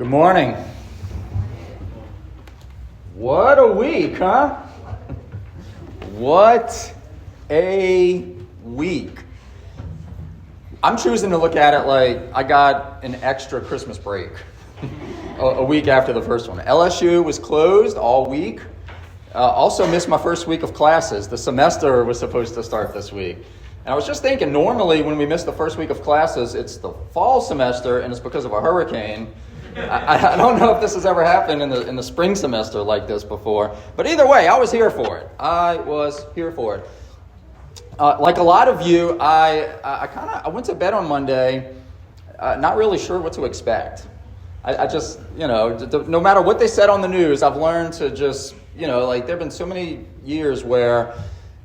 Good morning. What a week, huh? What a week. I'm choosing to look at it like I got an extra Christmas break a week after the first one. LSU was closed all week. Also missed my first week of classes. The semester was supposed to start this week. And I was just thinking, normally when we miss the first week of classes, it's the fall semester and it's because of a hurricane. I don't know if this has ever happened in the spring semester like this before. But either way, I was here for it. I was here for it. Like a lot of you, I went to bed on Monday not really sure what to expect. I just, no matter what they said on the news, I've learned to just, there have been so many years where,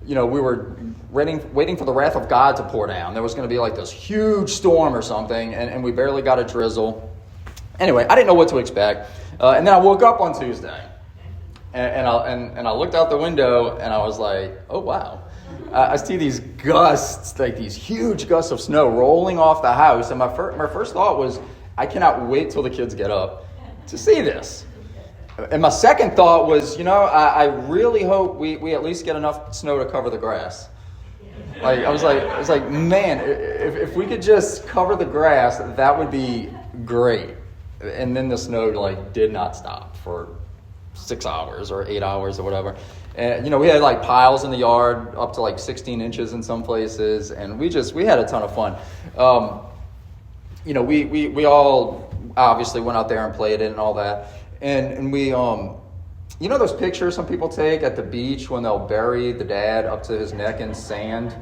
we were waiting for the wrath of God to pour down. There was going to be like this huge storm or something, and we barely got a drizzle. Anyway, I didn't know what to expect. And then I woke up on Tuesday, and I looked out the window, and I was like, oh, wow. I see these gusts, like these huge gusts of snow rolling off the house. And my first thought was, I cannot wait till the kids get up to see this. And my second thought was, I really hope we at least get enough snow to cover the grass. Like I was like, man, if we could just cover the grass, that would be great. And then the snow did not stop for 6 hours or 8 hours or whatever. And we had piles in the yard up to 16 inches in some places, and we had a ton of fun. We all obviously went out there and played it and all that. And we those pictures some people take at the beach when they'll bury the dad up to his neck in sand?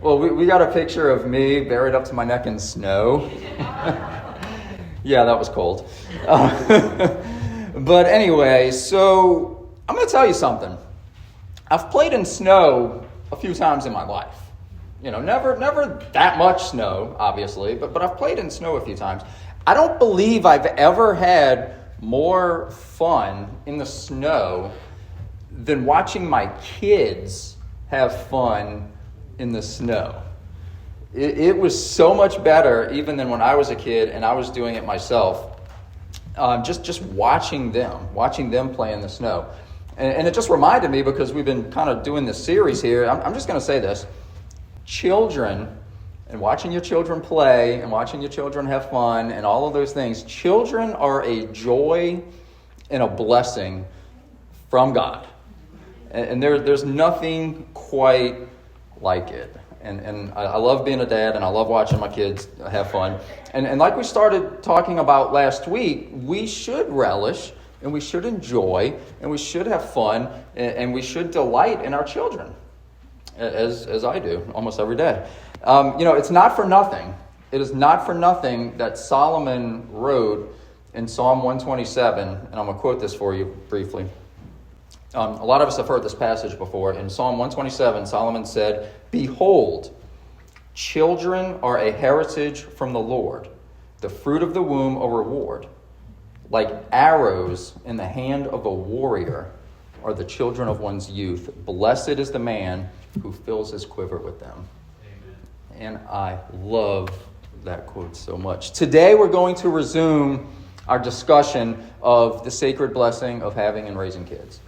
Well, we got a picture of me buried up to my neck in snow. Yeah, that was cold. But anyway, so I'm going to tell you something. I've played in snow a few times in my life. Never that much snow, obviously, but I've played in snow a few times. I don't believe I've ever had more fun in the snow than watching my kids have fun in the snow. It was so much better even than when I was a kid and I was doing it myself. Just watching them play in the snow. And it just reminded me, because we've been kind of doing this series here, I'm just going to say this. Children, and watching your children play and watching your children have fun and all of those things, children are a joy and a blessing from God. And there's nothing quite like it. And I love being a dad, and I love watching my kids have fun. And like we started talking about last week, we should relish, and we should enjoy, and we should have fun, and we should delight in our children, as I do almost every day. It's not for nothing. It is not for nothing that Solomon wrote in Psalm 127, and I'm going to quote this for you briefly. A lot of us have heard this passage before. In Psalm 127, Solomon said, "Behold, children are a heritage from the Lord, the fruit of the womb a reward. Like arrows in the hand of a warrior are the children of one's youth. Blessed is the man who fills his quiver with them." Amen. And I love that quote so much. Today we're going to resume our discussion of the sacred blessing of having and raising kids.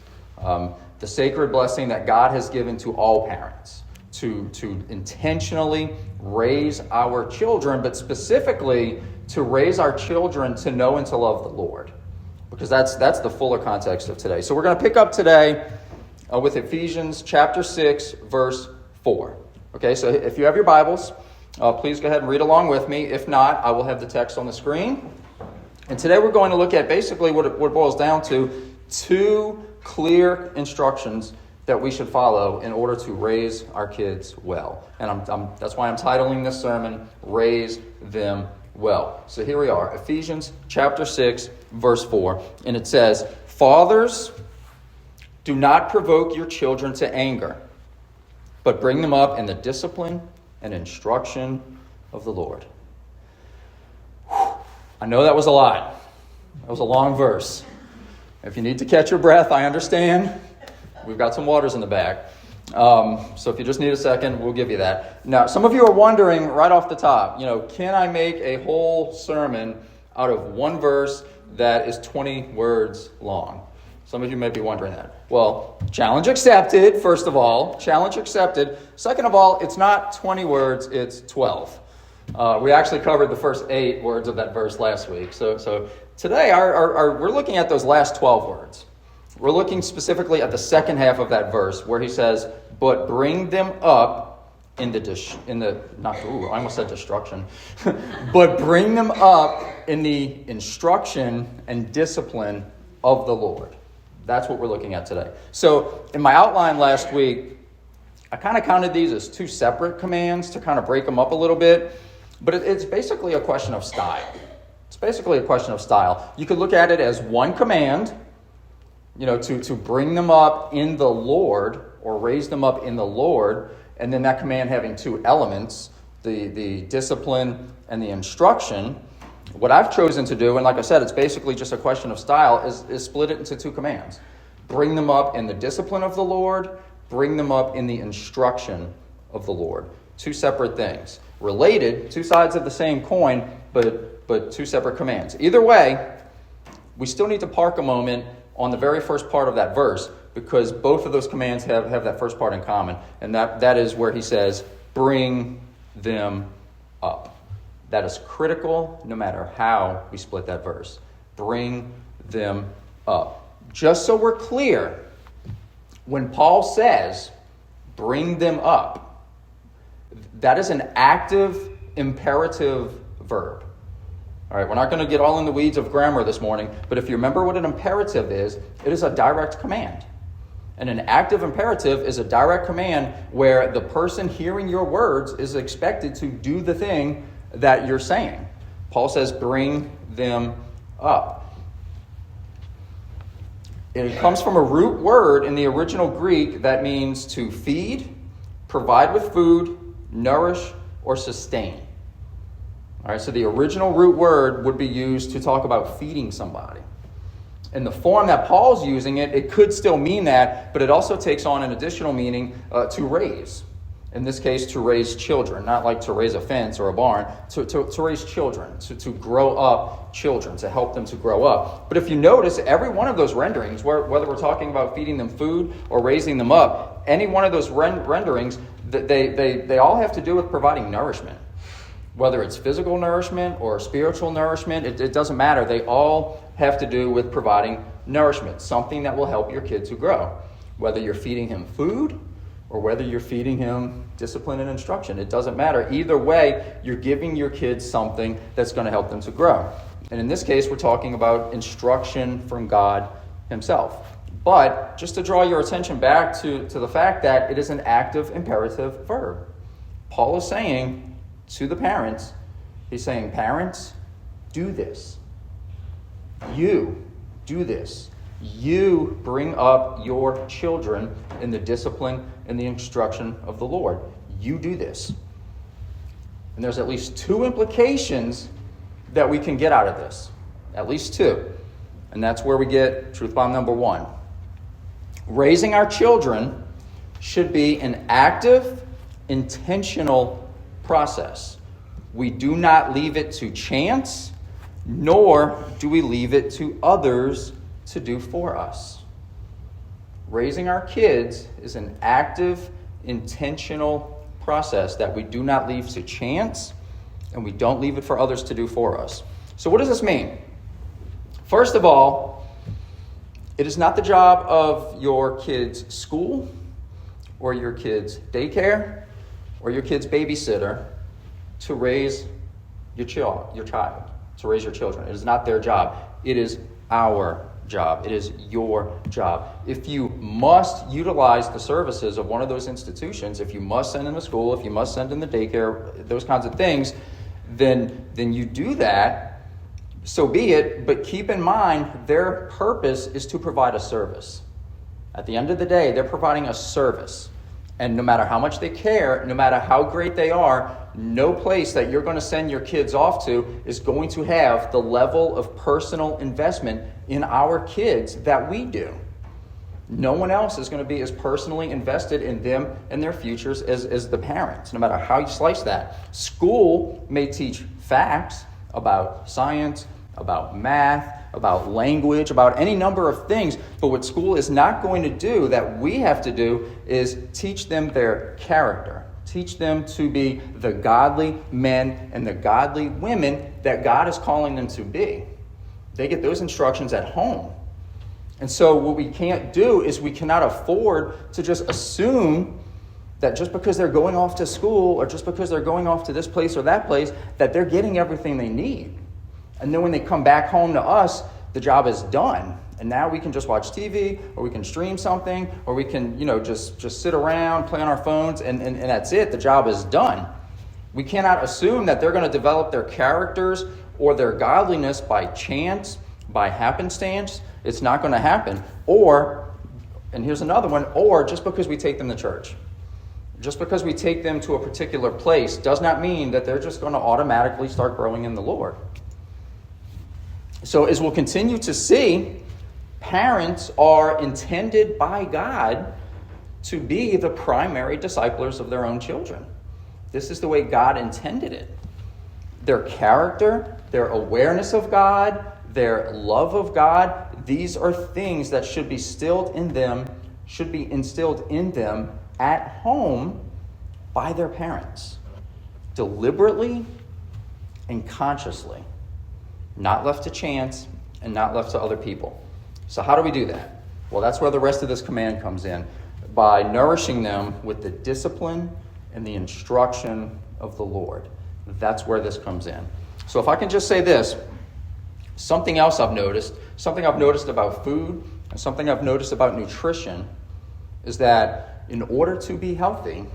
The sacred blessing that God has given to all parents to intentionally raise our children, but specifically to raise our children to know and to love the Lord, because that's the fuller context of today. So we're going to pick up today with Ephesians chapter 6, verse 4. Okay, so if you have your Bibles, please go ahead and read along with me. If not, I will have the text on the screen. And today we're going to look at basically what it boils down to: two clear instructions that we should follow in order to raise our kids well. And that's why I'm titling this sermon, "Raise Them Well." So here we are, Ephesians chapter 6, verse 4. And it says, "Fathers, do not provoke your children to anger, but bring them up in the discipline and instruction of the Lord." Whew. I know that was a lot. That was a long verse. If you need to catch your breath, I understand. We've got some waters in the back. So if you just need a second, we'll give you that. Now, some of you are wondering right off the top, can I make a whole sermon out of one verse that is 20 words long. Some of you may be wondering that. Well, challenge accepted, first of all. Challenge accepted. Second of all, it's not 20 words, it's 12. We actually covered the first 8 words of that verse last week. So today, we're looking at those last 12 words. We're looking specifically at the second half of that verse where he says, but bring them up I almost said destruction. But bring them up in the instruction and discipline of the Lord. That's what we're looking at today. So in my outline last week, I kind of counted these as 2 separate commands to kind of break them up a little bit. But it's basically a question of style. It's basically a question of style. You could look at it as one command, to bring them up in the Lord or raise them up in the Lord. And then that command having 2 elements, the discipline and the instruction. What I've chosen to do, and like I said, it's basically just a question of style, is split it into 2 commands. Bring them up in the discipline of the Lord, bring them up in the instruction of the Lord. 2 separate things. Related, 2 sides of the same coin, but 2 separate commands. Either way, we still need to park a moment on the very first part of that verse, because both of those commands have that first part in common. And that is where he says, bring them up. That is critical no matter how we split that verse. Bring them up. Just so we're clear, when Paul says, bring them up, that is an active imperative verb. All right, we're not going to get all in the weeds of grammar this morning, but if you remember what an imperative is, it is a direct command. And an active imperative is a direct command where the person hearing your words is expected to do the thing that you're saying. Paul says, bring them up. It comes from a root word in the original Greek that means to feed, provide with food, nourish, or sustain. All right, so the original root word would be used to talk about feeding somebody. In the form that Paul's using it, it could still mean that, but it also takes on an additional meaning to raise. In this case, to raise children, not like to raise a fence or a barn, to raise children, to grow up children, to help them to grow up. But if you notice, every one of those renderings, whether we're talking about feeding them food or raising them up, any one of those renderings, they all have to do with providing nourishment. Whether it's physical nourishment or spiritual nourishment, it doesn't matter. They all have to do with providing nourishment, something that will help your kid to grow. Whether you're feeding him food or whether you're feeding him discipline and instruction, it doesn't matter. Either way, you're giving your kids something that's going to help them to grow. And in this case, we're talking about instruction from God himself. But just to draw your attention back to the fact that it is an active imperative verb. Paul is saying to the parents, he's saying, parents, do this. You do this. You bring up your children in the discipline and the instruction of the Lord. You do this. And there's at least 2 implications that we can get out of this. At least 2. And that's where we get truth bomb number 1. Raising our children should be an active, intentional process. We do not leave it to chance, nor do we leave it to others to do for us. Raising our kids is an active, intentional process that we do not leave to chance, and we don't leave it for others to do for us. So what does this mean? First of all, it is not the job of your kid's school or your kid's daycare or your kid's babysitter to raise your child, to raise your children. It is not their job. It is our job. It is your job. If you must utilize the services of one of those institutions, if you must send them to school, if you must send them to daycare, those kinds of things, then you do that, so be it, but keep in mind their purpose is to provide a service. At the end of the day, they're providing a service. And no matter how much they care, no matter how great they are, no place that you're going to send your kids off to is going to have the level of personal investment in our kids that we do. No one else is going to be as personally invested in them and their futures as the parents, no matter how you slice that. School may teach facts about science, about math, about language, about any number of things. But what school is not going to do, that we have to do, is teach them their character. Teach them to be the godly men and the godly women that God is calling them to be. They get those instructions at home. And so what we can't do is we cannot afford to just assume that just because they're going off to school or just because they're going off to this place or that place, that they're getting everything they need. And then when they come back home to us, the job is done. And now we can just watch TV, or we can stream something, or we can, just sit around, play on our phones, and that's it. The job is done. We cannot assume that they're going to develop their characters or their godliness by chance, by happenstance. It's not going to happen. Or, and here's another one, or just because we take them to church. Just because we take them to a particular place does not mean that they're just going to automatically start growing in the Lord. So as we'll continue to see, parents are intended by God to be the primary disciplers of their own children. This is the way God intended it. Their character, their awareness of God, their love of God, these are things that should be instilled in them at home by their parents, deliberately and consciously, not left to chance and not left to other people. So how do we do that? Well, that's where the rest of this command comes in, by nourishing them with the discipline and the instruction of the Lord. That's where this comes in. So if I can just say this, something else I've noticed, something I've noticed about food and something I've noticed about nutrition is that in order to be healthy,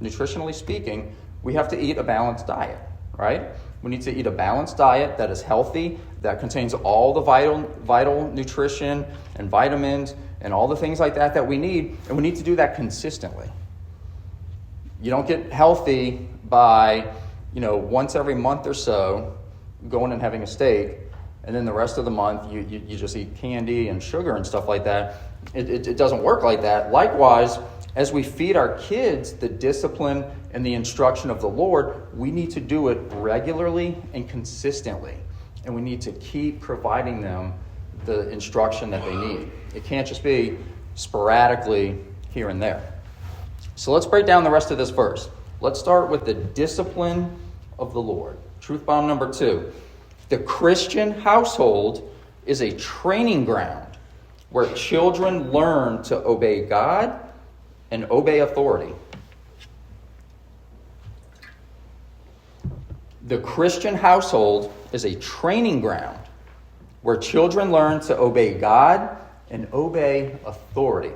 nutritionally speaking, we have to eat a balanced diet, right? We need to eat a balanced diet that is healthy, that contains all the vital nutrition and vitamins and all the things like that we need, and we need to do that consistently. You don't get healthy by, once every month or so going and having a steak, and then the rest of the month you just eat candy and sugar and stuff like that. It doesn't work like that. Likewise, as we feed our kids the discipline and the instruction of the Lord, we need to do it regularly and consistently. And we need to keep providing them the instruction that they need. It can't just be sporadically here and there. So let's break down the rest of this verse. Let's start with the discipline of the Lord. Truth bomb number 2. The Christian household is a training ground where children learn to obey God and obey authority. The Christian household is a training ground where children learn to obey God and obey authority.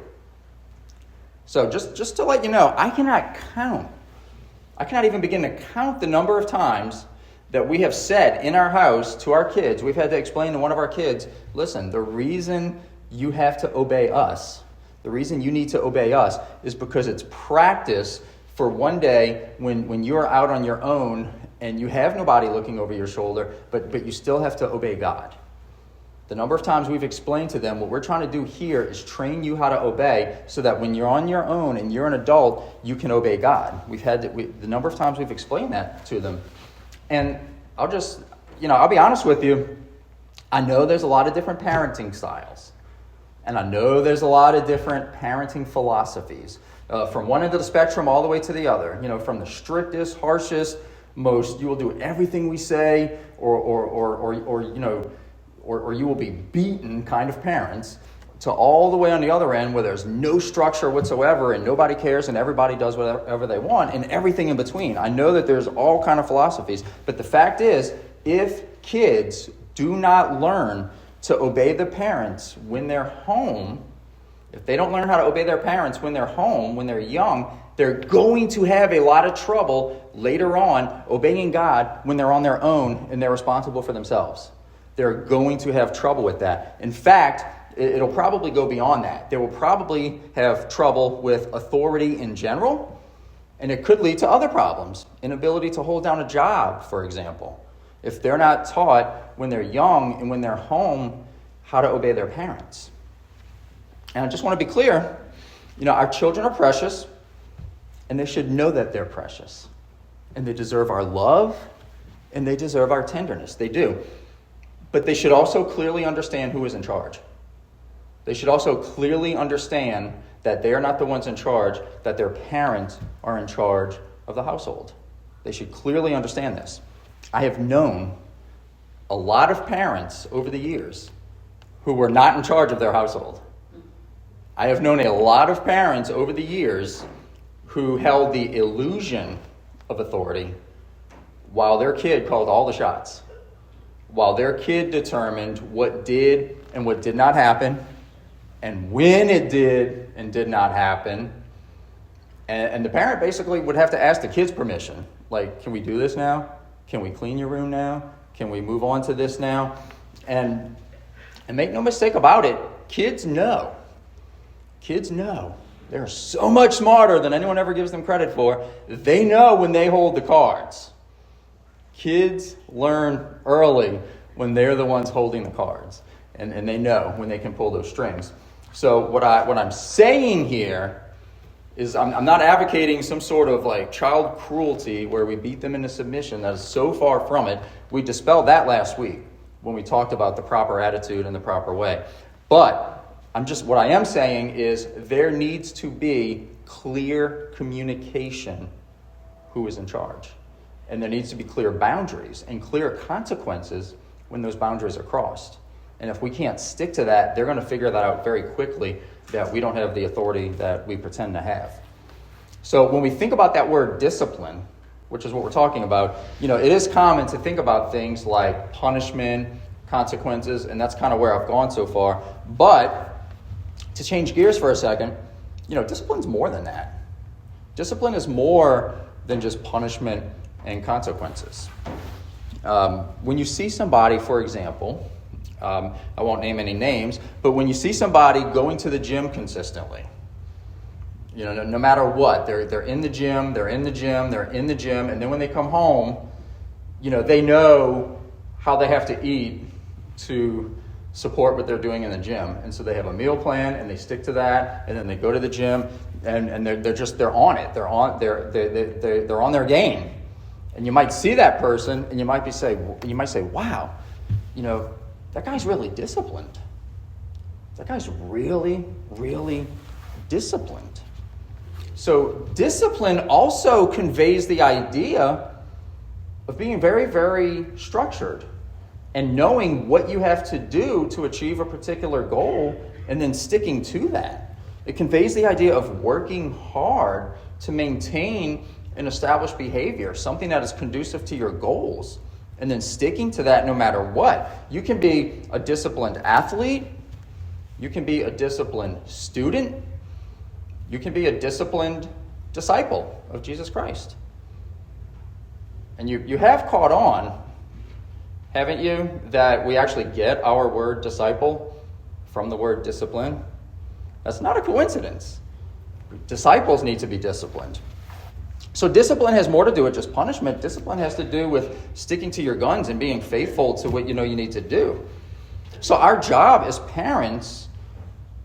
So just to let you know, I cannot even begin to count the number of times that we have said in our house to our kids, we've had to explain to one of our kids, listen, the reason you have to obey us, the reason you need to obey us is because it's practice for one day when you're out on your own and you have nobody looking over your shoulder, but you still have to obey God. The number of times we've explained to them, what we're trying to do here is train you how to obey so that when you're on your own and you're an adult, you can obey God. The number of times we've explained that to them. And I'll be honest with you, I know there's a lot of different parenting styles. And I know there's a lot of different parenting philosophies, from one end of the spectrum all the way to the other. From the strictest, harshest, most you will do everything we say, or you will be beaten kind of parents, to all the way on the other end where there's no structure whatsoever and nobody cares and everybody does whatever they want, and everything in between. I know that there's all kind of philosophies, but the fact is, if kids do not learn to obey the parents when they're home, if they don't learn how to obey their parents when they're home, when they're young, they're going to have a lot of trouble later on obeying God when they're on their own and they're responsible for themselves. They're going to have trouble with that. In fact, it'll probably go beyond that. They will probably have trouble with authority in general, and it could lead to other problems. Inability to hold down a job, for example. If they're not taught when they're young and when they're home how to obey their parents. And I just want to be clear, our children are precious, and they should know that they're precious. And they deserve our love, and they deserve our tenderness. They do. But they should also clearly understand who is in charge. They should also clearly understand that they are not the ones in charge, that their parents are in charge of the household. They should clearly understand this. I have known a lot of parents over the years who were not in charge of their household. I have known a lot of parents over the years who held the illusion of authority while their kid called all the shots, while their kid determined what did and what did not happen, and when it did and did not happen. And the parent basically would have to ask the kid's permission. Like, can we do this now? Can we clean your room now? Can we move on to this now? And make no mistake about it, kids know. Kids know. They're so much smarter than anyone ever gives them credit for. They know when they hold the cards. Kids learn early when they're the ones holding the cards. And they know when they can pull those strings. So what I'm saying here is I'm not advocating some sort of like child cruelty where we beat them into submission. That is so far from it. We dispelled that last week when we talked about the proper attitude and the proper way. But what I am saying is there needs to be clear communication who is in charge. And there needs to be clear boundaries and clear consequences when those boundaries are crossed. And if we can't stick to that, they're going to figure that out very quickly, that we don't have the authority that we pretend to have. So when we think about that word discipline, which is what we're talking about, it is common to think about things like punishment, consequences, and that's kind of where I've gone so far. But to change gears for a second, discipline's more than that. Discipline is more than just punishment and consequences. When you see somebody, for example, I won't name any names, but when you see somebody going to the gym consistently, no matter what, they're in the gym, and then when they come home, they know how they have to eat to support what they're doing in the gym. And so they have a meal plan and they stick to that, and then they go to the gym and they're on it. They're on their game. And you might see that person and you might say, wow, that guy's really disciplined. That guy's really, really disciplined. So discipline also conveys the idea of being very, very structured and knowing what you have to do to achieve a particular goal and then sticking to that. It conveys the idea of working hard to maintain an established behavior, something that is conducive to your goals, and then sticking to that no matter what. You can be a disciplined athlete. You can be a disciplined student. You can be a disciplined disciple of Jesus Christ. And you have caught on, haven't you, that we actually get our word disciple from the word discipline? That's not a coincidence. Disciples need to be disciplined. So discipline has more to do with just punishment. Discipline has to do with sticking to your guns and being faithful to what you need to do. So our job as parents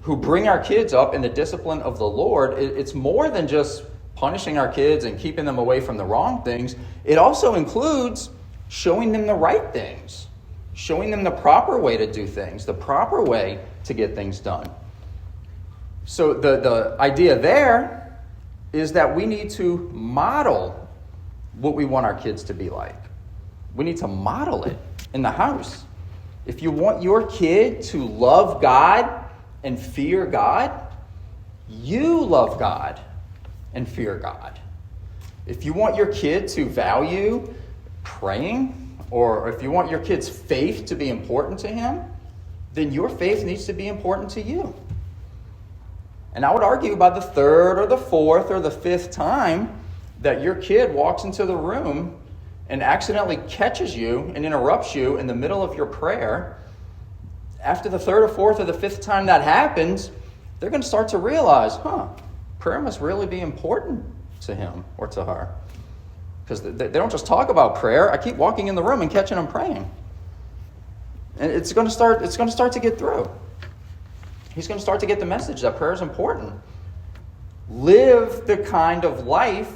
who bring our kids up in the discipline of the Lord, it's more than just punishing our kids and keeping them away from the wrong things. It also includes showing them the right things, showing them the proper way to do things, the proper way to get things done. So the idea there is that we need to model what we want our kids to be like. We need to model it in the house. If you want your kid to love God and fear God, you love God and fear God. If you want your kid to value praying, or if you want your kid's faith to be important to him, then your faith needs to be important to you. And I would argue by the third or the fourth or the fifth time that your kid walks into the room and accidentally catches you and interrupts you in the middle of your prayer, after the third or fourth or the fifth time that happens, they're going to start to realize, prayer must really be important to him or to her. Because they don't just talk about prayer. I keep walking in the room and catching them praying. And it's going to start to get through. He's going to start to get the message that prayer is important. Live the kind of life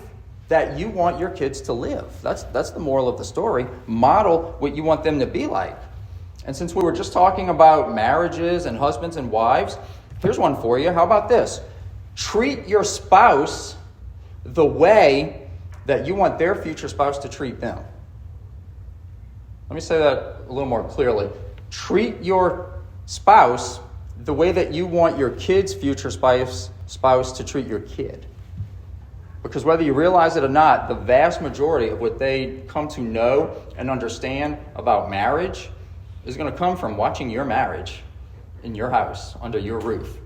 that you want your kids to live. That's the moral of the story. Model what you want them to be like. And since we were just talking about marriages and husbands and wives, here's one for you. How about this? Treat your spouse the way that you want their future spouse to treat them. Let me say that a little more clearly. Treat your spouse the way that you want your kid's future spouse to treat your kid. Because whether you realize it or not, the vast majority of what they come to know and understand about marriage is going to come from watching your marriage in your house, under your roof.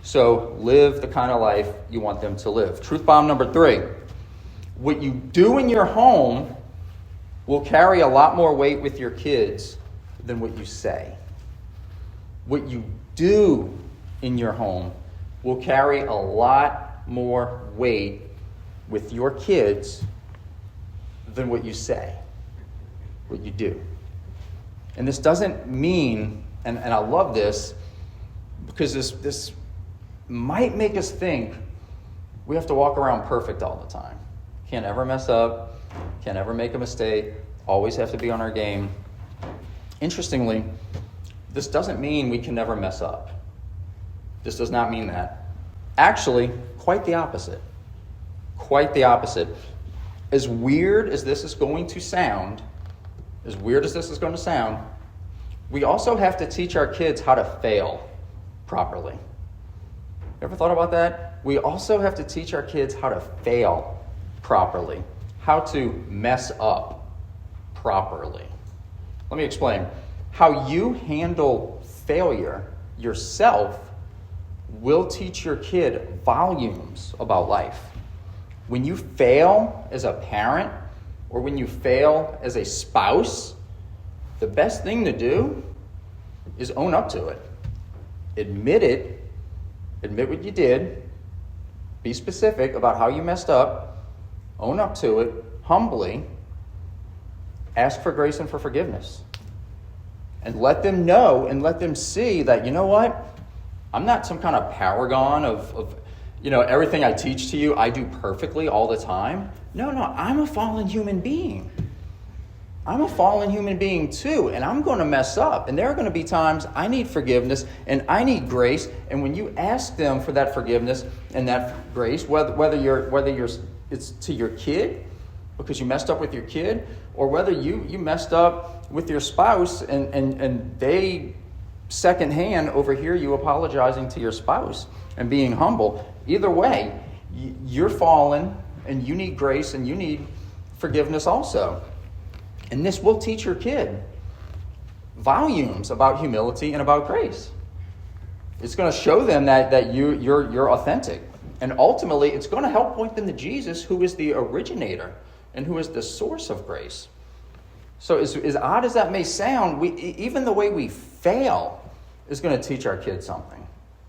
So live the kind of life you want them to live. Truth bomb number 3. What you do in your home will carry a lot more weight with your kids than what you say. What you do in your home will carry a lot more weight with your kids than what you say, what you do. And this doesn't mean, and I love this, because this might make us think we have to walk around perfect all the time. Can't ever mess up, can't ever make a mistake, always have to be on our game. Interestingly, this doesn't mean we can never mess up. This does not mean that. Actually, quite the opposite. Quite the opposite. As weird as this is going to sound, we also have to teach our kids how to fail properly. You ever thought about that? We also have to teach our kids how to fail properly, how to mess up properly. Let me explain. How you handle failure yourself will teach your kid volumes about life. When you fail as a parent or when you fail as a spouse, the best thing to do is own up to it. Admit it. Admit what you did. Be specific about how you messed up. Own up to it humbly. Ask for grace and for forgiveness. And let them know and let them see that, you know what? I'm not some kind of paragon of everything I teach to you, I do perfectly all the time. No, I'm a fallen human being. I'm a fallen human being too, and I'm going to mess up. And there are going to be times I need forgiveness and I need grace. And when you ask them for that forgiveness and that grace, whether it's to your kid because you messed up with your kid, or whether you messed up with your spouse and they secondhand overhear you apologizing to your spouse and being humble. Either way, you're fallen and you need grace and you need forgiveness also. And this will teach your kid volumes about humility and about grace. It's going to show them that you're authentic. And ultimately, it's going to help point them to Jesus, who is the originator and who is the source of grace. So as odd as that may sound, even the way we fail is going to teach our kids something.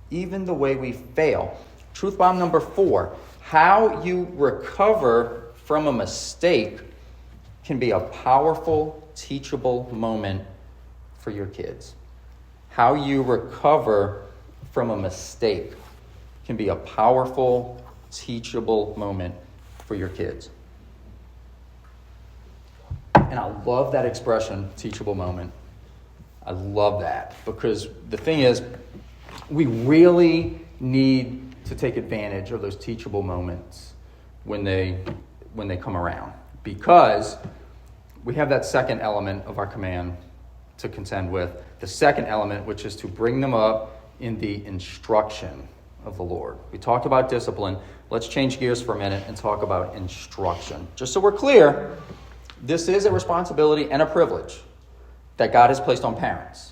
Even the way we fail. Truth bomb number 4. How you recover from a mistake can be a powerful, teachable moment for your kids. How you recover from a mistake can be a powerful, teachable moment for your kids. And I love that expression, teachable moment. I love that because the thing is, we really need to take advantage of those teachable moments when they come around, because we have that second element of our command to contend with. The second element, which is to bring them up in the instruction of the Lord. We talked about discipline. Let's change gears for a minute and talk about instruction. Just so we're clear, this is a responsibility and a privilege that God has placed on parents.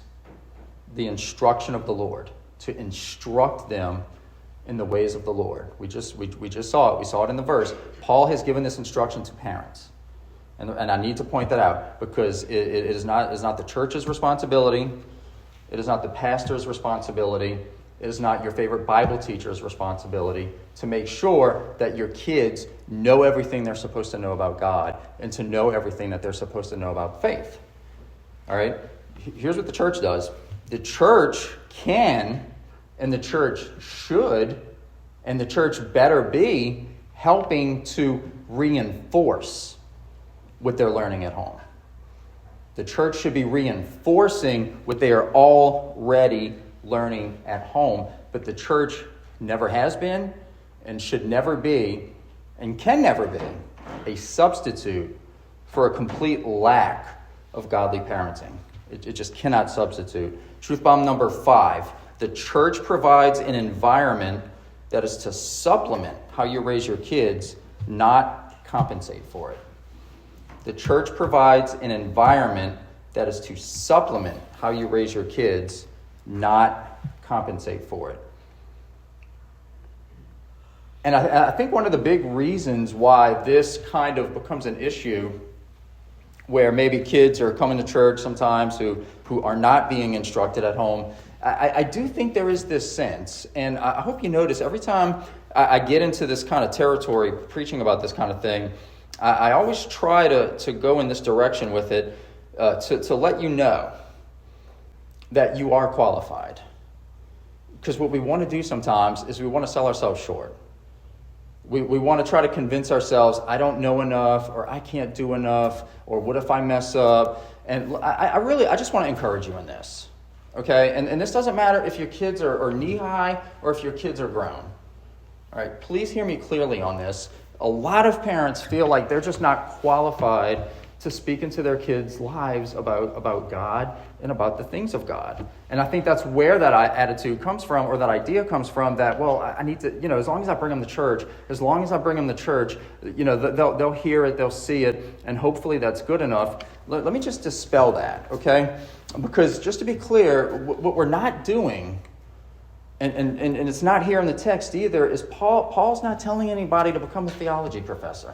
The instruction of the Lord, to instruct them in the ways of the Lord. We just saw it. We saw it in the verse. Paul has given this instruction to parents. And I need to point that out because it is not the church's responsibility. It is not the pastor's responsibility. It is not your favorite Bible teacher's responsibility to make sure that your kids know everything they're supposed to know about God and to know everything that they're supposed to know about faith. All right? Here's what the church does. The church can, and the church should, and the church better be helping to reinforce what they're learning at home. The church should be reinforcing what they are already learning at home. But the church never has been and should never be and can never be a substitute for a complete lack of godly parenting. It just cannot substitute. Truth bomb number 5. The church provides an environment that is to supplement how you raise your kids, not compensate for it. The church provides an environment that is to supplement how you raise your kids, not compensate for it. And I think one of the big reasons why this kind of becomes an issue, where maybe kids are coming to church sometimes who are not being instructed at home, I do think there is this sense, and I hope you notice every time I get into this kind of territory, preaching about this kind of thing, I always try to go in this direction with it, to let you know that you are qualified. Because what we want to do sometimes is we want to sell ourselves short. We want to try to convince ourselves, I don't know enough, or I can't do enough, or what if I mess up? And I just want to encourage you in this, okay? And this doesn't matter if your kids are knee-high or if your kids are grown. All right, please hear me clearly on this. A lot of parents feel like they're just not qualified to speak into their kids' lives about God and about the things of God. And I think that's where that attitude comes from, or that idea comes from, that, well, I need to, as long as I bring them to church, they'll hear it, they'll see it, and hopefully that's good enough. Let me just dispel that, okay? Because just to be clear, what we're not doing, and it's not here in the text either, is Paul's not telling anybody to become a theology professor.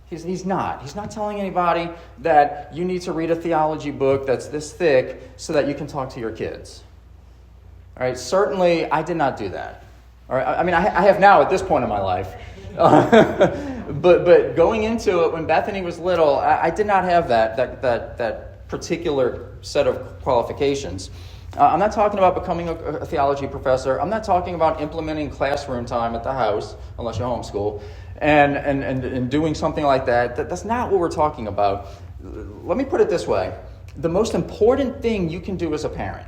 He's not. He's not telling anybody that you need to read a theology book that's this thick so that you can talk to your kids. All right, certainly I did not do that. All right, I mean, I have now at this point in my life. But going into it when Bethany was little, I did not have that particular set of qualifications. I'm not talking about becoming a theology professor. I'm not talking about implementing classroom time at the house, unless you homeschool, and doing something like that. That's not what we're talking about. Let me put it this way. The most important thing you can do as a parent,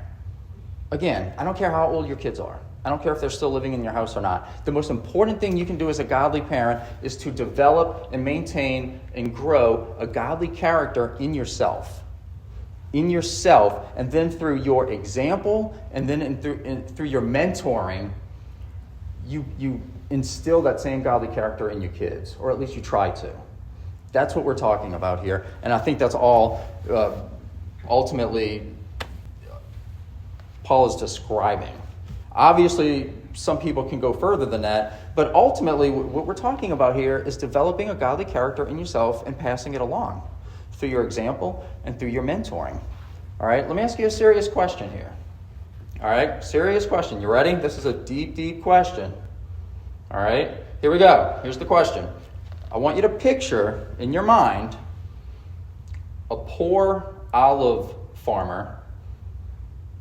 again, I don't care how old your kids are. I don't care if they're still living in your house or not. The most important thing you can do as a godly parent is to develop and maintain and grow a godly character in yourself. And then through your example, and then through your mentoring, you instill that same godly character in your kids, or at least you try to. That's what we're talking about here, and I think that's all ultimately Paul is describing. Obviously, some people can go further than that, but ultimately what we're talking about here is developing a godly character in yourself and passing it along through your example and through your mentoring. All right, let me ask you a serious question here. All right, serious question. You ready? This is a deep, deep question. All right, here we go. Here's the question. I want you to picture in your mind a poor olive farmer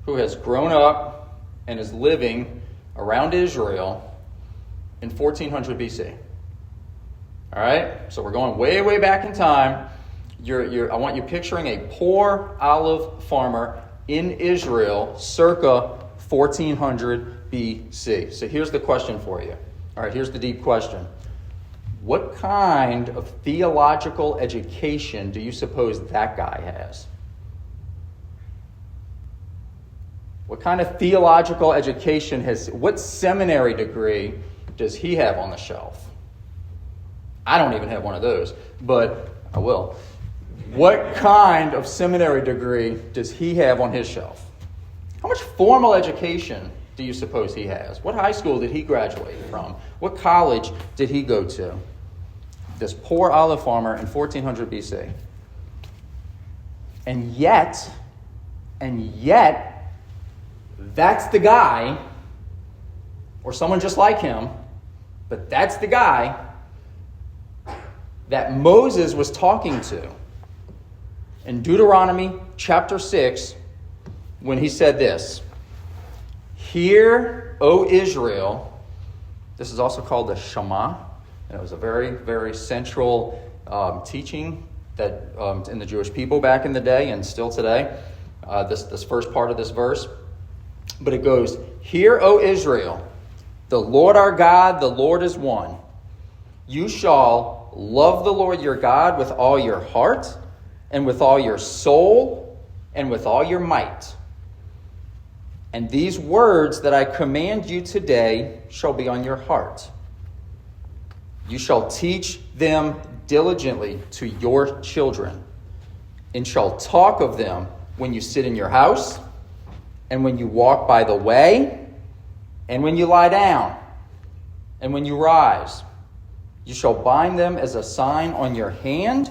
who has grown up and is living around Israel in 1400 BC. All right, so we're going way, way back in time. I want you picturing a poor olive farmer in Israel circa 1400 BC. So here's the question for you. All right, here's the deep question. What kind of theological education do you suppose that guy has? What kind of theological education what seminary degree does he have on the shelf? I don't even have one of those, but I will. What kind of seminary degree does he have on his shelf? How much formal education do you suppose he has? What high school did he graduate from? What college did he go to? This poor olive farmer in 1400 BC. And yet, that's the guy, or someone just like him, but that's the guy that Moses was talking to in Deuteronomy chapter 6 when he said this, "Hear, O Israel," this is also called the Shema, and it was a very, very central teaching in the Jewish people back in the day and still today, this first part of this verse. But it goes, "Hear, O Israel, the Lord our God, the Lord is one. You shall love the Lord your God with all your heart and with all your soul and with all your might. And these words that I command you today shall be on your heart. You shall teach them diligently to your children, and shall talk of them when you sit in your house, and when you walk by the way, and when you lie down, and when you rise. You shall bind them as a sign on your hand,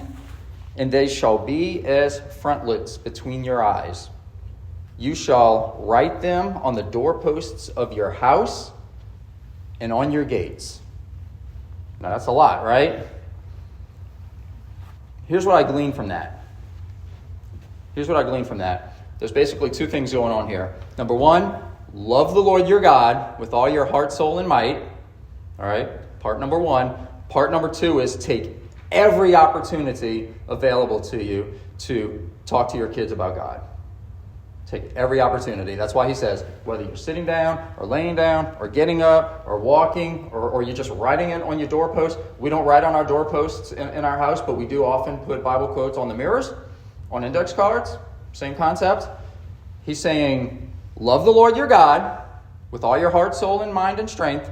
and they shall be as frontlets between your eyes. You shall write them on the doorposts of your house and on your gates." Now that's a lot, right? Here's what I glean from that. There's basically two things going on here. Number one, love the Lord your God with all your heart, soul, and might. All right, part number one. Part number two is take every opportunity available to you to talk to your kids about God. Take every opportunity. That's why he says, whether you're sitting down or laying down or getting up or walking or you're just writing it on your doorpost. We don't write on our doorposts in our house, but we do often put Bible quotes on the mirrors, on index cards. Same concept. He's saying, love the Lord your God with all your heart, soul, and mind and strength,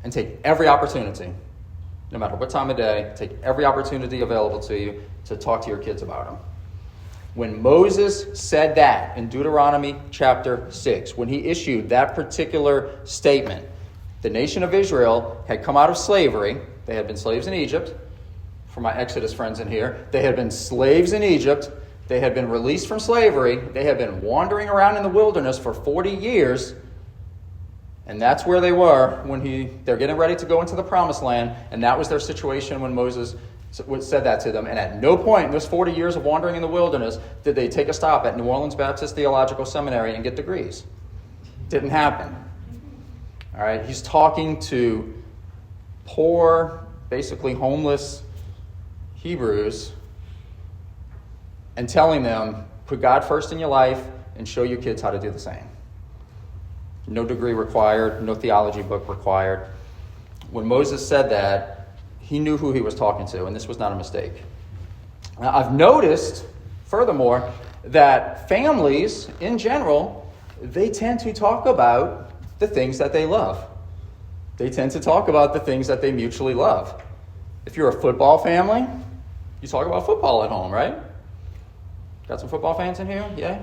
and take every opportunity, no matter what time of day, take every opportunity available to you to talk to your kids about him. When Moses said that in Deuteronomy chapter 6, when he issued that particular statement, the nation of Israel had come out of slavery. They had been slaves in Egypt. For my Exodus friends in here, they had been slaves in Egypt. They had been released from slavery. They had been wandering around in the wilderness for 40 years. And that's where they were when they're getting ready to go into the promised land. And that was their situation when Moses said that to them. And at no point in those 40 years of wandering in the wilderness did they take a stop at New Orleans Baptist Theological Seminary and get degrees. Didn't happen. All right, he's talking to poor, basically homeless Hebrews and telling them, put God first in your life and show your kids how to do the same. No degree required, no theology book required. When Moses said that, he knew who he was talking to, and this was not a mistake. Now, I've noticed, furthermore, that families, in general, they tend to talk about the things that they love. They tend to talk about the things that they mutually love. If you're a football family, you talk about football at home, right? Got some football fans in here? Yeah?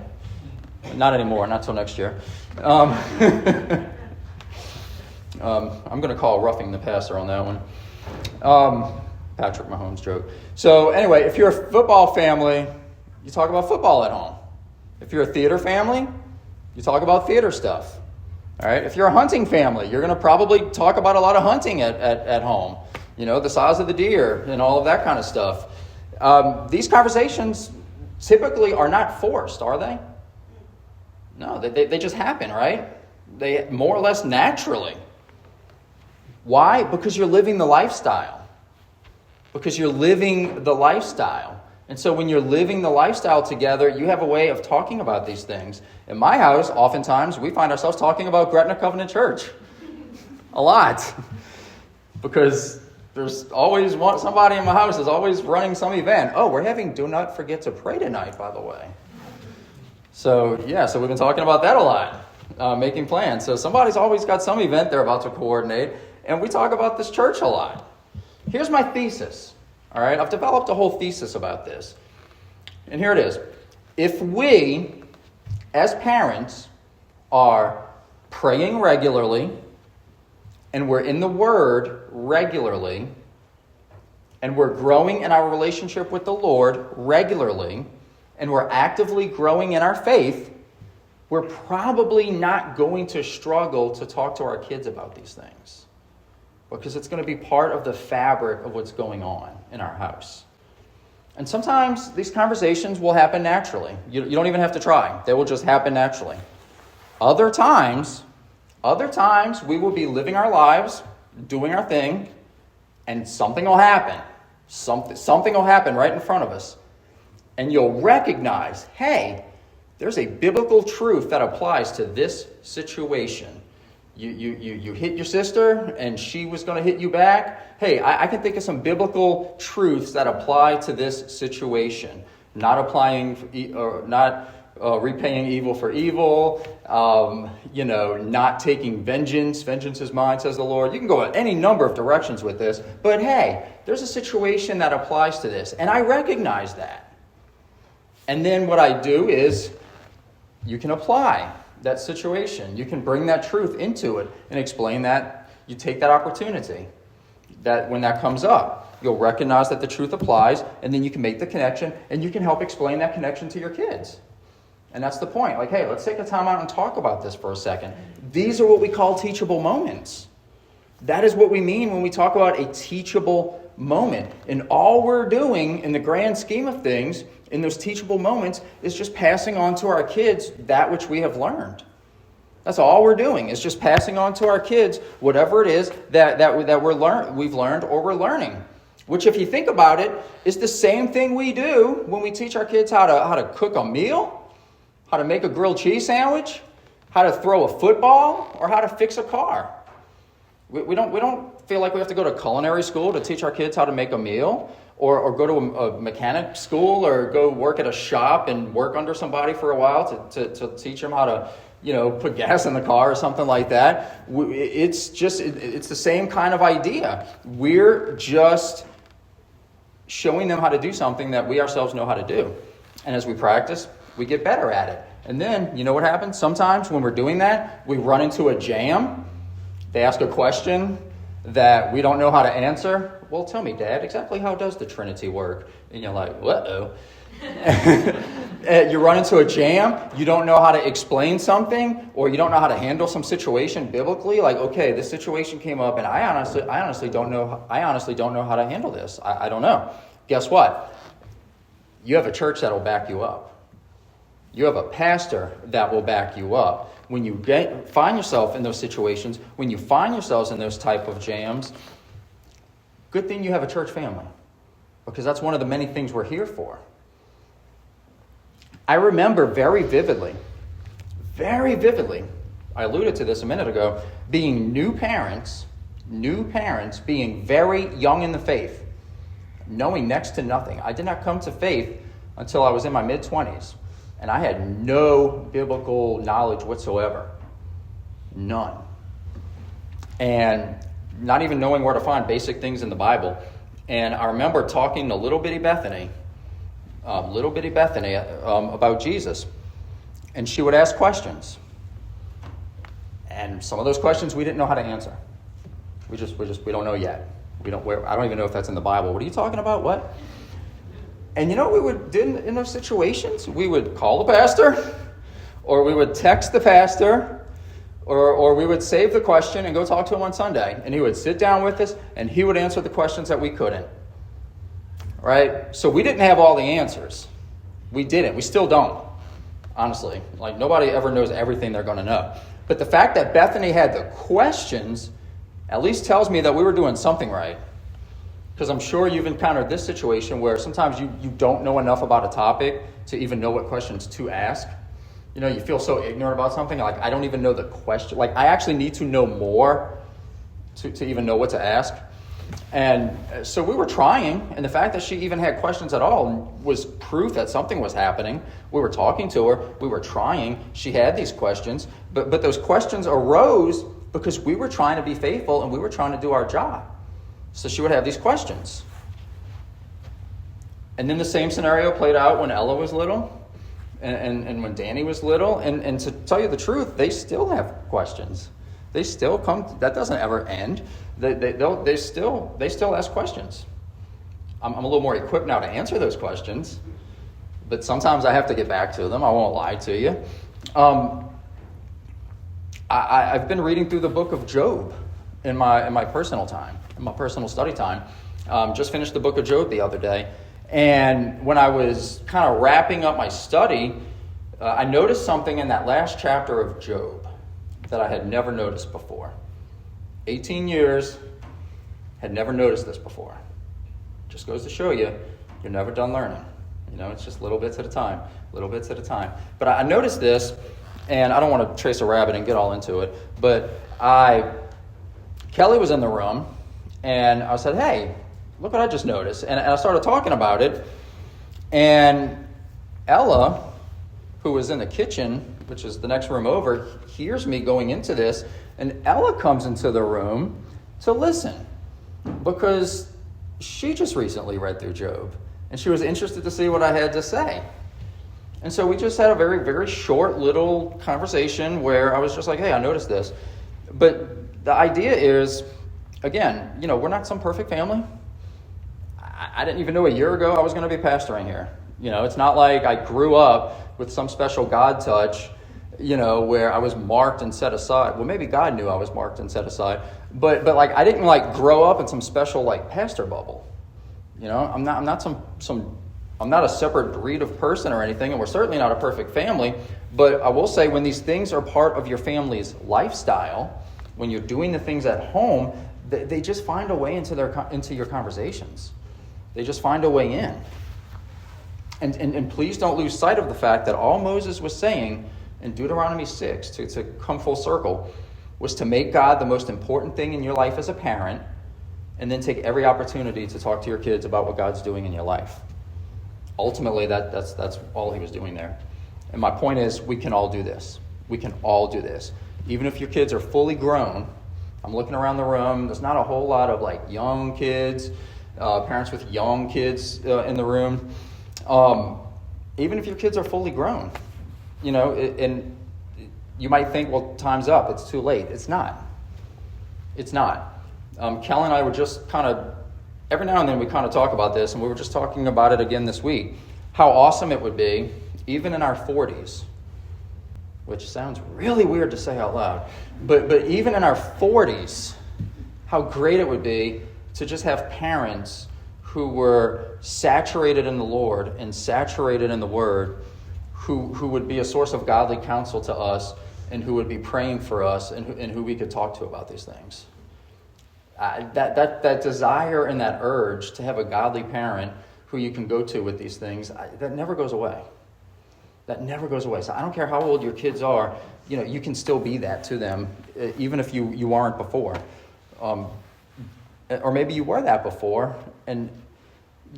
Not anymore, not till next year. I'm going to call roughing the passer on that one. Patrick Mahomes joke. So anyway, if you're a football family, you talk about football at home. If you're a theater family, you talk about theater stuff. All right. If you're a hunting family, you're going to probably talk about a lot of hunting at home. You know, the size of the deer and all of that kind of stuff. These conversations typically are not forced, are they? No, they just happen, right? They more or less naturally. Why? Because you're living the lifestyle. And so when you're living the lifestyle together, you have a way of talking about these things. In my house, oftentimes, we find ourselves talking about Gretna Covenant Church. A lot. Because there's always somebody in my house is always running some event. Oh, we're having Do Not Forget to Pray tonight, by the way. So we've been talking about that a lot, making plans. So somebody's always got some event they're about to coordinate. And we talk about this church a lot. Here's my thesis. All right, I've developed a whole thesis about this. And here it is. If we, as parents, are praying regularly, and we're in the Word regularly, and we're growing in our relationship with the Lord regularly, and we're actively growing in our faith, we're probably not going to struggle to talk to our kids about these things. Because it's going to be part of the fabric of what's going on in our house. And sometimes these conversations will happen naturally. You don't even have to try. They will just happen naturally. Other times we will be living our lives, doing our thing, and something will happen. Something will happen right in front of us. And you'll recognize, hey, there's a biblical truth that applies to this situation. You hit your sister and she was going to hit you back. Hey, I can think of some biblical truths that apply to this situation. Not repaying evil for evil. Not taking vengeance. Vengeance is mine, says the Lord. You can go any number of directions with this. But hey, there's a situation that applies to this. And I recognize that. And then what I do is you can apply that situation. You can bring that truth into it and explain that. You take that opportunity that when that comes up, you'll recognize that the truth applies, and then you can make the connection, and you can help explain that connection to your kids. And that's the point. Like, hey, let's take a time out and talk about this for a second. These are what we call teachable moments. That is what we mean when we talk about a teachable moment. And all we're doing in the grand scheme of things in those teachable moments is just passing on to our kids that which we have learned. That's all we're doing, is just passing on to our kids whatever it is that we've learned or we're learning. Which, if you think about it, is the same thing we do when we teach our kids how to cook a meal, how to make a grilled cheese sandwich, how to throw a football, or how to fix a car. We don't feel like we have to go to culinary school to teach our kids how to make a meal, or go to a mechanic school, or go work at a shop and work under somebody for a while to teach them how to, put gas in the car or something like that. It's the same kind of idea. We're just showing them how to do something that we ourselves know how to do. And as we practice, we get better at it. And then, you know what happens? Sometimes when we're doing that, we run into a jam. They ask a question that we don't know how to answer. Well, tell me, Dad, exactly how does the Trinity work? And you're like, uh-oh. You run into a jam. You don't know how to explain something, or you don't know how to handle some situation biblically. Like, okay, this situation came up, and I honestly don't know how to handle this. I don't know. Guess what? You have a church that will back you up. You have a pastor that will back you up. When you find yourself in those situations, when you find yourselves in those type of jams, good thing you have a church family, because that's one of the many things we're here for. I remember very vividly, I alluded to this a minute ago, being new parents, being very young in the faith, knowing next to nothing. I did not come to faith until I was in my mid-20s, and I had no biblical knowledge whatsoever. None. And not even knowing where to find basic things in the Bible. And I remember talking to little bitty Bethany about Jesus. And she would ask questions. And some of those questions we didn't know how to answer. We don't know yet. I don't even know if that's in the Bible. What are you talking about? What? And you know what we would do in those situations? We would call the pastor, or we would text the pastor, or we would save the question and go talk to him on Sunday. And he would sit down with us, and he would answer the questions that we couldn't. Right? So we didn't have all the answers. We didn't. We still don't. Honestly. Like, nobody ever knows everything they're going to know. But the fact that Bethany had the questions at least tells me that we were doing something right. Because I'm sure you've encountered this situation where sometimes you don't know enough about a topic to even know what questions to ask. You feel so ignorant about something. Like, I don't even know the question. Like, I actually need to know more to even know what to ask. And so we were trying, and the fact that she even had questions at all was proof that something was happening. We were talking to her. We were trying. She had these questions. But those questions arose because we were trying to be faithful, and we were trying to do our job. So she would have these questions. And then the same scenario played out when Ella was little and when Danny was little. And to tell you the truth, they still have questions. They still come. That doesn't ever end. They still ask questions. I'm a little more equipped now to answer those questions. But sometimes I have to get back to them. I won't lie to you. I've been reading through the book of Job in my personal time, in my personal study time. Just finished the book of Job the other day. And when I was kind of wrapping up my study, I noticed something in that last chapter of Job that I had never noticed before. 18 years, had never noticed this before. Just goes to show you, you're never done learning. It's just little bits at a time, But I noticed this, and I don't want to trace a rabbit and get all into it, but Kelly was in the room, and I said, hey, look what I just noticed. And I started talking about it, and Ella, who was in the kitchen, which is the next room over, hears me going into this, and Ella comes into the room to listen, because she just recently read through Job, and she was interested to see what I had to say. And so we just had a very, very short little conversation where I was just like, hey, I noticed this. But the idea is, again, we're not some perfect family. I didn't even know a year ago I was going to be pastoring here. It's not like I grew up with some special God touch, where I was marked and set aside. Well, maybe God knew I was marked and set aside, but like I didn't like grow up in some special like pastor bubble. I'm not I'm not a separate breed of person or anything, and we're certainly not a perfect family. But I will say, when these things are part of your family's lifestyle, when you're doing the things at home, they just find a way into your conversations. They just find a way in. And please don't lose sight of the fact that all Moses was saying in Deuteronomy 6, to come full circle, was to make God the most important thing in your life as a parent, and then take every opportunity to talk to your kids about what God's doing in your life. Ultimately, that's all he was doing there. And my point is, we can all do this. We can all do this. Even if your kids are fully grown, I'm looking around the room, there's not a whole lot of like young kids, parents with young kids in the room. Even if your kids are fully grown, and you might think, well, time's up, it's too late. It's not. It's not. Kel and I were just every now and then we talk about this, and we were just talking about it again this week, how awesome it would be, even in our 40s, which sounds really weird to say out loud, but even in our 40s, how great it would be to just have parents who were saturated in the Lord and saturated in the Word, who would be a source of godly counsel to us, and who would be praying for us, and who we could talk to about these things. That desire and that urge to have a godly parent who you can go to with these things, that never goes away. That never goes away. So I don't care how old your kids are, you can still be that to them, even if you aren't before. Or maybe you were that before, and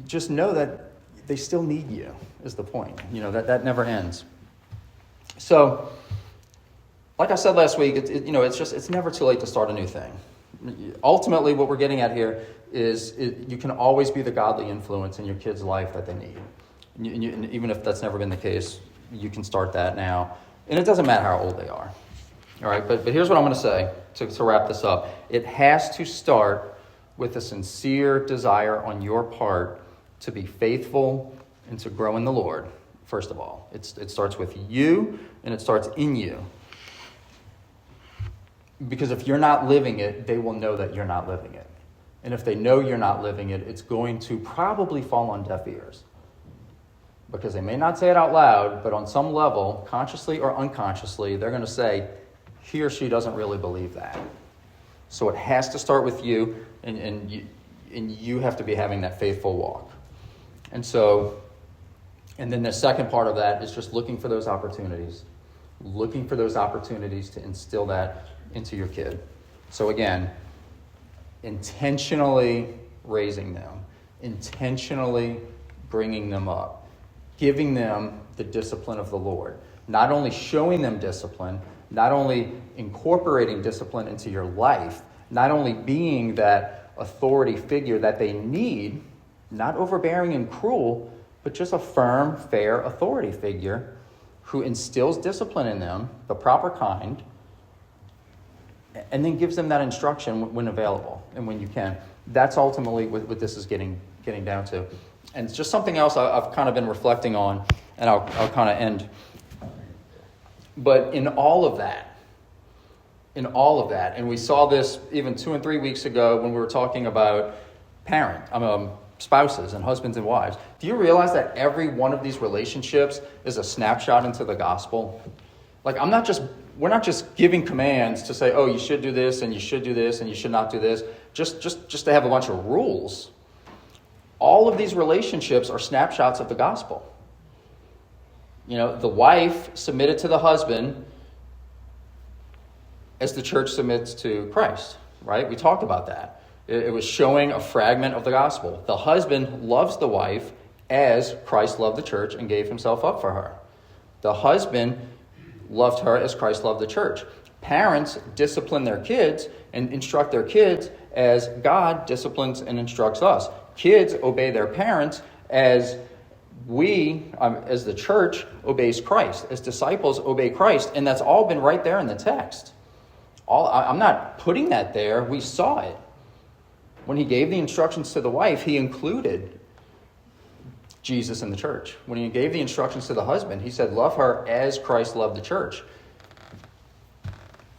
just know that they still need you, is the point. That never ends. So, like I said last week, it's never too late to start a new thing. Ultimately, what we're getting at here is you can always be the godly influence in your kid's life that they need. And even if that's never been the case, you can start that now. And it doesn't matter how old they are. All right, but here's what I'm going to say to wrap this up. It has to start with a sincere desire on your part to be faithful and to grow in the Lord, first of all. It starts with you, and it starts in you. Because if you're not living it, they will know that you're not living it. And if they know you're not living it, it's going to probably fall on deaf ears. Because they may not say it out loud, but on some level, consciously or unconsciously, they're going to say, he or she doesn't really believe that. So it has to start with you, and you have to be having that faithful walk. And then the second part of that is just looking for those opportunities. Looking for those opportunities to instill that into your kid. So again, intentionally raising them, intentionally bringing them up, giving them the discipline of the Lord, not only showing them discipline, not only incorporating discipline into your life, not only being that authority figure that they need, not overbearing and cruel, but just a firm, fair authority figure who instills discipline in them, the proper kind, and then gives them that instruction when available and when you can. That's ultimately what this is getting down to. And it's just something else I've kind of been reflecting on, and I'll kind of end. But in all of that, and we saw this even 2 and 3 weeks ago when we were talking about spouses and husbands and wives. Do you realize that every one of these relationships is a snapshot into the gospel? Like, we're not just giving commands to say, oh, you should do this, and you should do this, and you should not do this, just to have a bunch of rules. all of these relationships are snapshots of the gospel. The wife submitted to the husband as the church submits to Christ, right? We talked about that. It was showing a fragment of the gospel. The husband loves the wife as Christ loved the church and gave himself up for her. The husband loved her as Christ loved the church. Parents discipline their kids and instruct their kids as God disciplines and instructs us. Kids obey their parents as as the church obeys Christ, as disciples obey Christ, and that's all been right there in the text. I'm not putting that there. We saw it. When he gave the instructions to the wife, he included Jesus in the church. When he gave the instructions to the husband, he said, love her as Christ loved the church.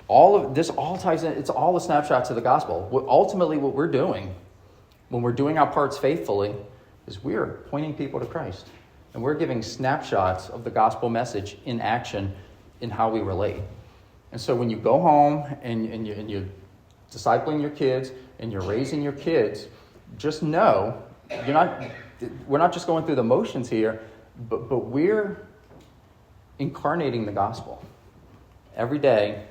All of this all ties in. It's all a snapshot to the gospel. Ultimately, what we're doing when we're doing our parts faithfully is we're pointing people to Christ. And we're giving snapshots of the gospel message in action in how we relate. And so when you go home and you're discipling your kids and you're raising your kids, just know we're not just going through the motions here, but we're incarnating the gospel every day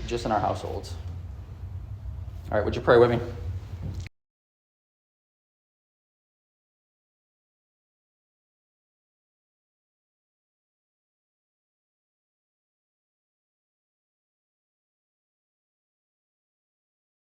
just in our households. All right, would you pray with me?